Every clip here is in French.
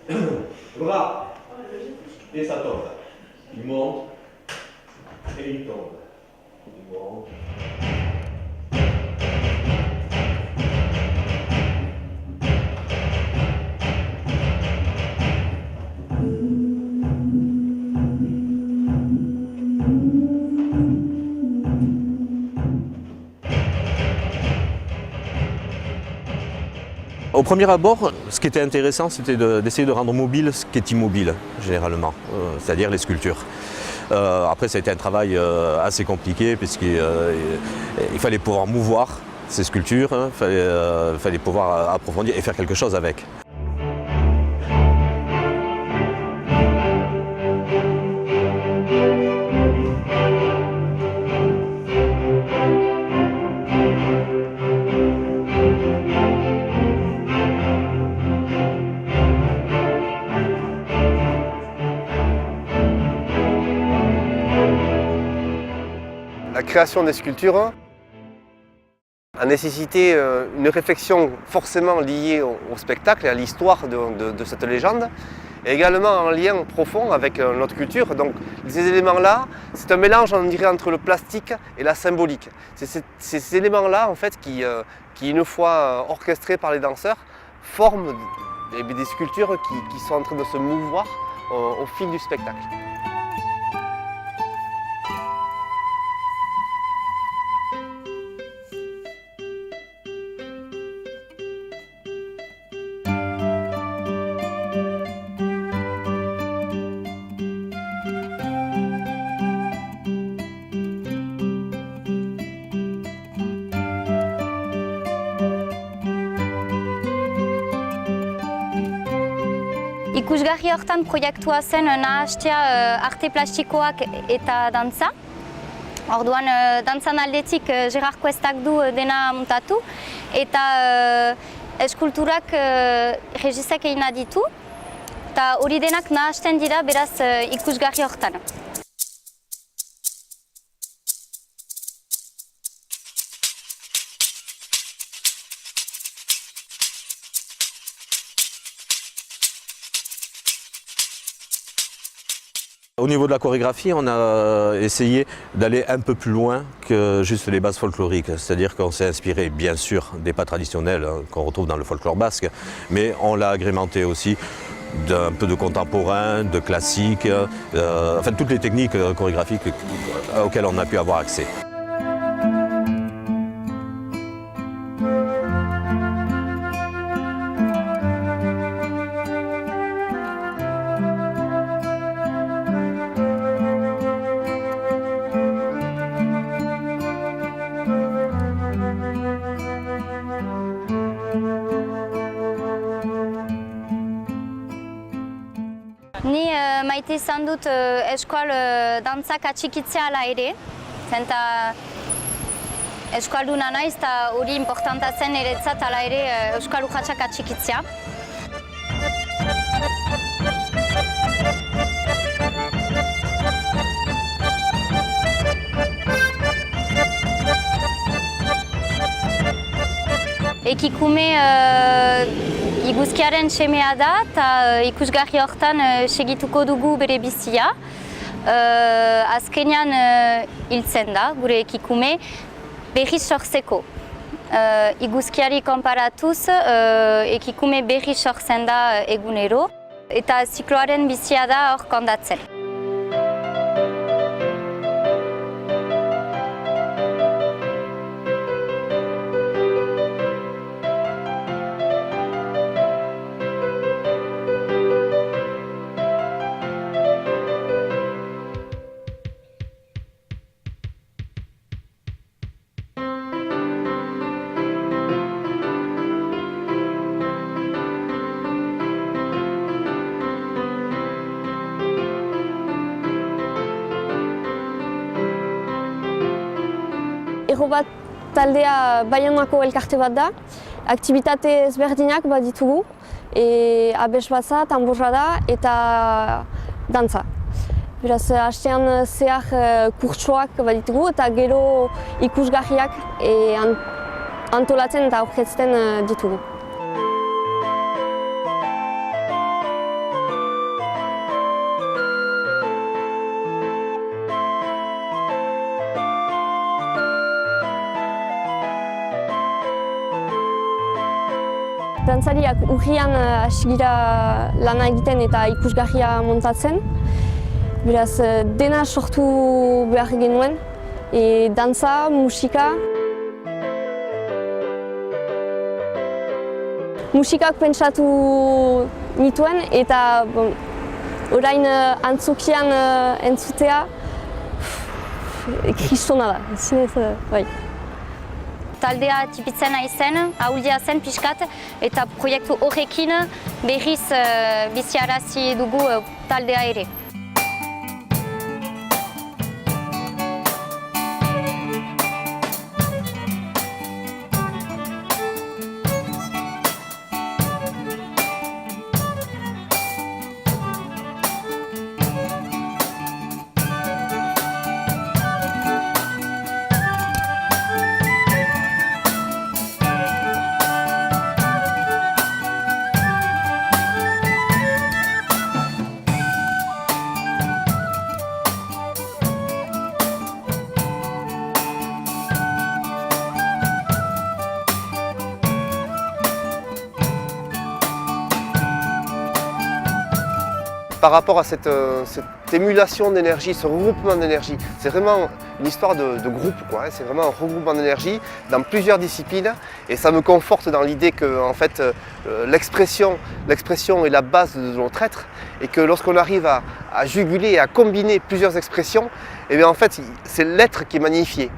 Le bras, et ça tombe. Il monte, et il tombe. Il monte. Au premier abord, ce qui était intéressant, c'était d'essayer de rendre mobile ce qui est immobile, généralement, c'est-à-dire les sculptures. Après, ça a été un travail assez compliqué, puisqu'il fallait pouvoir mouvoir ces sculptures, il fallait pouvoir approfondir et faire quelque chose avec. La création des sculptures a nécessité une réflexion forcément liée au spectacle et à l'histoire de cette légende, et également en lien profond avec notre culture. Donc ces éléments-là, c'est un mélange, on dirait, entre le plastique et la symbolique. C'est ces éléments-là en fait, qui, une fois orchestrés par les danseurs, forment des sculptures qui sont en train de se mouvoir au fil du spectacle. Ikusgarri hortan proiektua zen nahastea arte plastikoak eta dantza. Orduan, dantzan aldetik Gerard Cuestak du dena muntatu eta eskulturak Regisek egin ditu. Eta hori denak nahasten dira beraz ikusgarri hortan. Au niveau de la chorégraphie, on a essayé d'aller un peu plus loin que juste les bases folkloriques. C'est-à-dire qu'on s'est inspiré bien sûr des pas traditionnels qu'on retrouve dans le folklore basque, mais on l'a agrémenté aussi d'un peu de contemporain, de classique, enfin toutes les techniques chorégraphiques auxquelles on a pu avoir accès. Ni maite izan dut eskol dantzak atxikitzea ala ere, zenta eskalduna naiz eta hori importanta zen eretzat ala ere euskal urratsak atxikitzea. Ekikume iguzkiaren semea da eta ikusgarri hortan segituko dugu bere bizia. Azkenean hiltzen da gure ekikume berriz sortzeko. Iguzkiari konparatuz ekikume berriz sortzen da egunero eta zikloaren bizia da hor kondatzen. Errobat taldea Baionako elkarte bat da, aktibitate ezberdinak bat ditugu, abesbatza, tamborrada eta dantza. Beraz, hastean zehar kurtsoak baditugu eta gero ikusgarriak antolatzen eta aurkezten ditugu. Dantzariak urrian hasi gira lana egiten eta ikusgarria montatzen. Beraz, dena sortu behar genuen, dantza, musika. Musikak pentsatu nituen eta orain antzokian entzutea kristona da, zinez, bai. Taldea tipitzen naizen, ahuldia zen pixkat, eta proiektu horrekin berriz biziarazi dugu taldea ere. Par rapport à cette émulation d'énergie, ce regroupement d'énergie, c'est vraiment une histoire de groupe, quoi. C'est vraiment un regroupement d'énergie dans plusieurs disciplines et ça me conforte dans l'idée que en fait, l'expression est la base de notre être et que lorsqu'on arrive à juguler et à combiner plusieurs expressions, eh bien en fait c'est l'être qui est magnifié.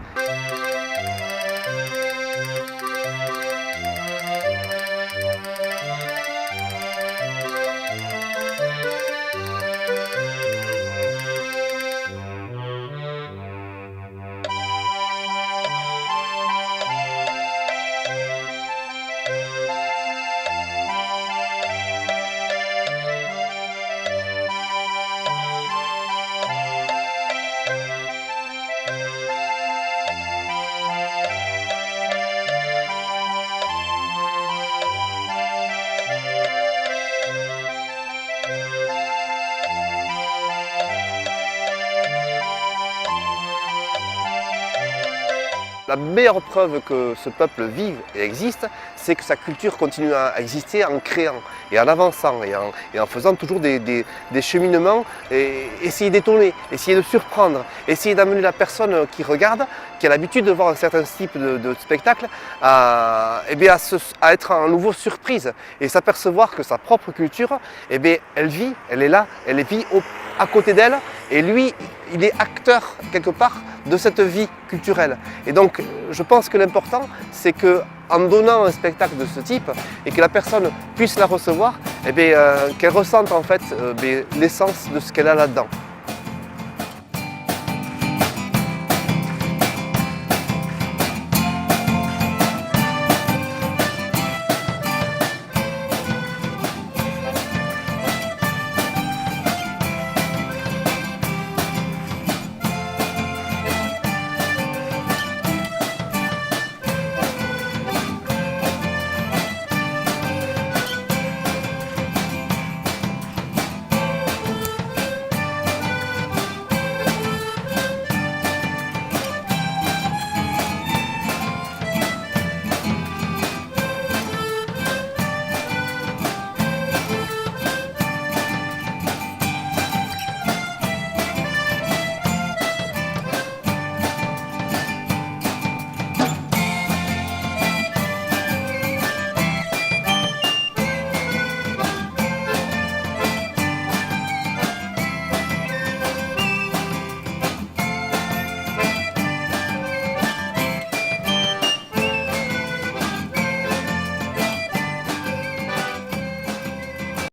La meilleure preuve que ce peuple vive et existe, c'est que sa culture continue à exister en créant et en avançant et en faisant toujours des cheminements et essayer d'étonner, essayer de surprendre, essayer d'amener la personne qui regarde, qui a l'habitude de voir un certain type de spectacle, à être à nouveau surprise et s'apercevoir que sa propre culture, elle vit, elle est là, elle vit à côté d'elle et lui, il est acteur quelque part de cette vie culturelle. Et donc je pense que l'important c'est qu'en donnant un spectacle de ce type et que la personne puisse la recevoir, qu'elle ressente en fait l'essence de ce qu'elle a là-dedans.